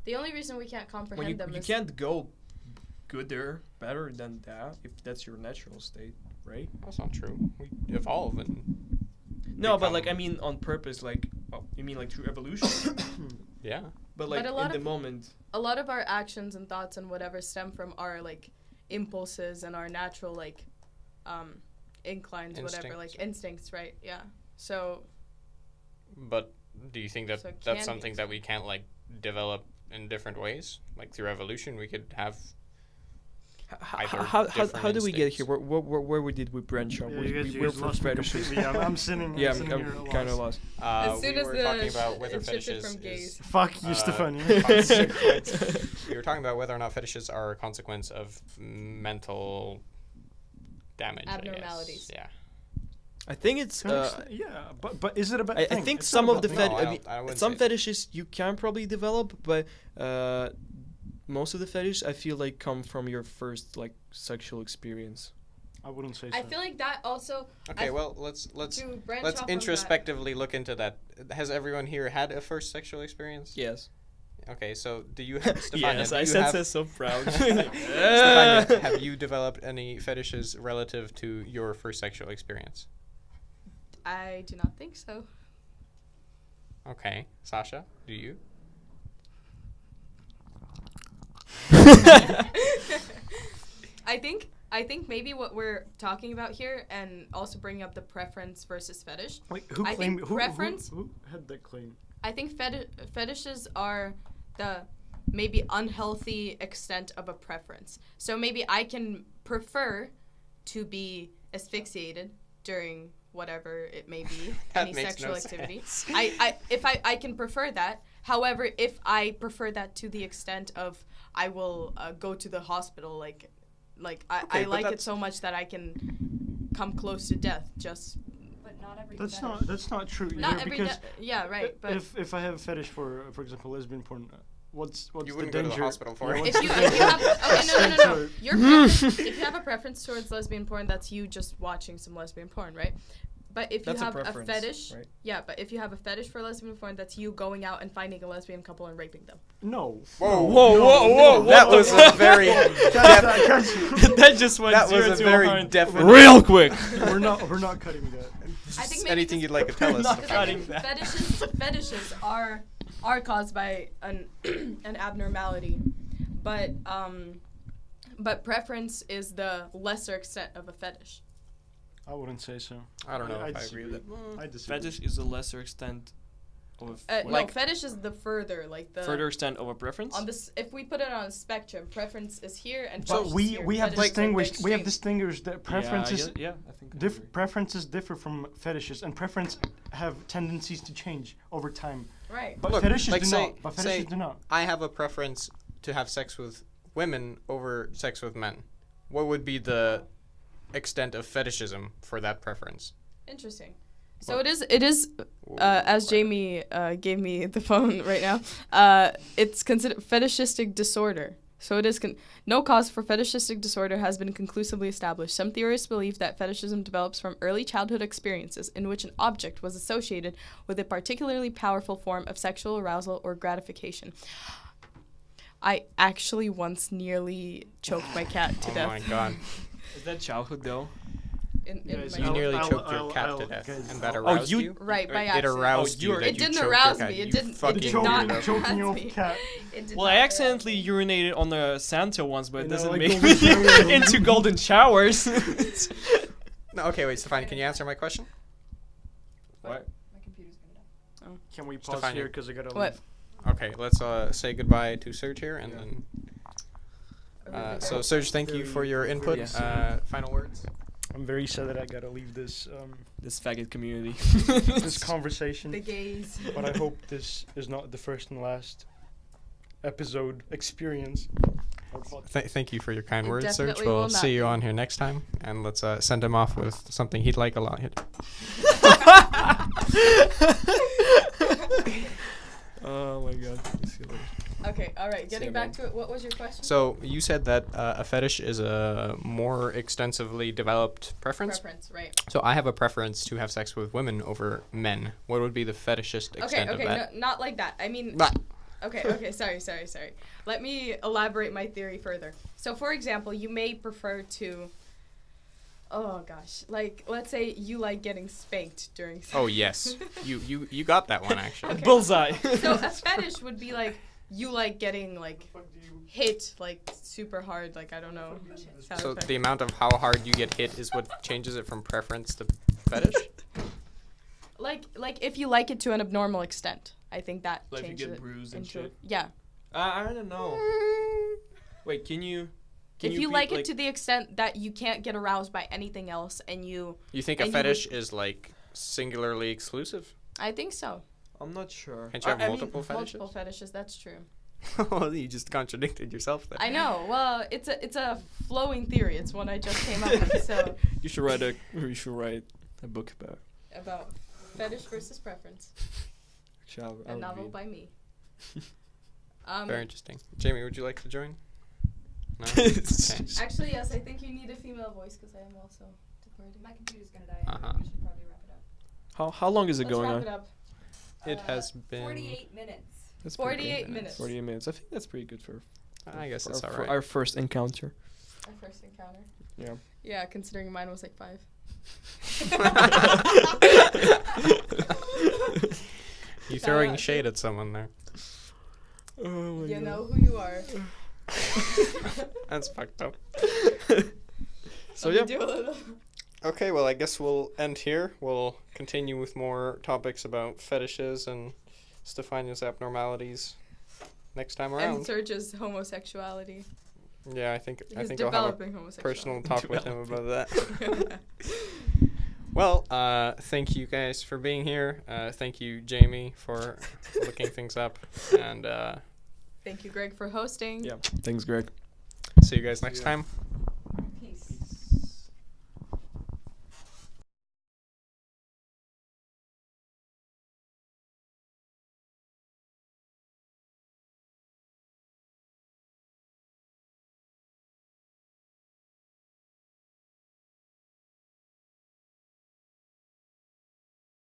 The only reason we can't comprehend when you, them you is can't go gooder, better than that if that's your natural state, right? That's not true. We evolve and. No, but like become- I mean on purpose, like you mean like through evolution? Yeah. But like a lot in the of- moment, a lot of our actions and thoughts and whatever stem from our like impulses and our natural like inclines, whatever, like instincts, right? Yeah. So But do you think that So it can that's be something that we can't like develop in different ways? Like through evolution, we could have. Either how different do we get instincts. here? Where did we branch off? Yeah, we you guys, we you were guys for lost me fetishes. completely. I'm sitting. Yeah, I'm sitting here I'm kind of lost. lost. as soon we as were the talking about whether it shifted fetishes from gays. Fuck you, uh, Stefania. consequence. We were talking about whether or not fetishes are a consequence of mental damage. I guess. Abnormalities. Yeah. I think it's. Yeah, but is it a bad I thing? think It's some not of a the bad No, thing. I don't- I wouldn't some say- fetishes you can probably develop, but most of the fetishes I feel like come from your first like sexual experience. I wouldn't say so. I feel like that also Okay. I- Well, let's to branch let's off on that- introspectively look into that. Has everyone here had a first sexual experience? Yes. Okay. So do you have Stefania? yes, do I you said have, so so proud. Stefania, have you developed any fetishes relative to your first sexual experience? I do not think so. Okay. Sasha, do you? I think maybe what we're talking about here, and also bringing up the preference versus fetish. Wait, who I claimed think who preference- who had that claim? I think fetishes are the maybe unhealthy extent of a preference. So maybe I can prefer to be asphyxiated during whatever it may be, That any makes sexual no activity. sense. I can prefer that. However, if I prefer that to the extent of I will go to the hospital, I Okay, like but it that's- so much that I can come close to death. Just But not every That's not true. not either, every because yeah, right. But if I have a fetish for example lesbian porn, what's You the wouldn't go to danger? the hospital for Yeah, it. what's if you the danger? have okay no Sorry. your preference, if you have a preference towards lesbian porn, that's you just watching some lesbian porn, right? But if That's you have a preference, fetish, right? yeah, but if you have a fetish for lesbian porn, that's you going out and finding a lesbian couple and raping them. No. Whoa! That was a very That just went that was 0 a to very 100 definite. real quick. We're not cutting that. I think maybe Anything just- you'd like to tell us. Not Because Stefan? I think Cutting that. fetishes are caused by an an abnormality, but preference is the lesser extent of a fetish. I wouldn't say so. I don't know if I disagree. agree with that. I disagree. Fetish is a lesser extent of No, fetish is the further, like the further extent of a preference. on this. If we put it on a spectrum, preference is here and But fetish we is here. we have Fetish is like the extreme. distinguished that preferences Yeah, I think. I agree. preferences differ from fetishes, and preference have tendencies to change over time. Right. But Look, fetishes like do say- not. But say- fetishes do not. I have a preference to have sex with women over sex with men. What would be the extent of fetishism for that preference? Interesting. So it is as Jamie gave me the phone right now. It's considered fetishistic disorder. So it is no cause for fetishistic disorder has been conclusively established. Some theorists believe that fetishism develops from early childhood experiences in which an object was associated with a particularly powerful form of sexual arousal or gratification. I actually once nearly choked my cat to Oh death. my god. Is that childhood though? In Guys, my You nearly I'll- choked your I'll- cat I'll- to death, guys, and that I'll- aroused you- you? Right, by It accident. aroused you you're- that It you didn't choked arouse your me. cat. It You didn't. It fucking did choking- not weirdo. choking arouse off me. cat. It did Well, I not accidentally arouse me. urinated on the Santa once, but it You know, doesn't like make golden showers. me into golden showers. No, okay, wait, Stefan, can you answer my question? What? My computer's gonna die. Can we pause Stefan, here you- because I gotta What? leave? Okay, let's say goodbye to Serg here, and Yeah. then. So, Serg, thank you for your input. Yes. Final words. I'm very sad that I gotta leave this This faggot community. this conversation. The gays. But I hope this is not the first and last episode experience. Or podcast. Thank you for your kind It words, Serg. definitely We'll will not see you be. on here next time, and let's send him off with something he'd like a lot. Oh my god. See you later. Okay, all right. Getting you, back man. to it, what was your question? So you said that a fetish is a more extensively developed preference. Preference, right? So I have a preference to have sex with women over men. What would be the fetishist Okay, extent okay, of that? no, not like that. I mean, Bah. okay. Sorry. Let me elaborate my theory further. So, for example, you may prefer to. Oh gosh, like let's say you like getting spanked during. Oh yes, you got that one actually. Okay. Bullseye. So a fetish would be like you like getting like hit like super hard, like I don't know. sound So effect. the amount of how hard you get hit is what changes it from preference to fetish. like if you like it to an abnormal extent, I think that Like you changes get it bruised and into shit? yeah. I don't know. Wait, can you? If you be, like it to the extent that you can't get aroused by anything else, and you, You think a And you would- fetish is like singularly exclusive? I think so. I'm not sure. Can't you have I mean, multiple fetishes? Multiple fetishes, that's true. Well, you just contradicted yourself there. I know. Well, it's a flowing theory. It's one I just came up with. So You should write a book about fetish versus preference, Actually, a novel by me. Very interesting. Jamie, would you like to join? No? It's Okay. just- Actually, yes. I think you need a female voice because I am also departing. My computer's gonna die. Uh-huh. We should probably wrap it up. How long is it Let's going wrap on? it up. It has been. 48 minutes. That's pretty 48 good. minutes. 48 minutes. I think that's pretty good for. I guess that's our, alright. our first encounter. Our first encounter. Yeah. Yeah, considering mine was like 5. You throwing out shade at someone there. Oh my You god. know who you are. That's fucked up. So Let yeah. me do a little. Okay, well, I guess we'll end here. We'll continue with more topics about fetishes and Stefania's abnormalities next time And around. Serge's homosexuality. Yeah, I think He's I'll have a developing personal homosexuality. talk with him about that. Well, thank you guys for being here. Thank you, Jamie, for looking things up. And Thank you, Greg, for hosting. Yeah. Thanks, Greg. see you guys next time.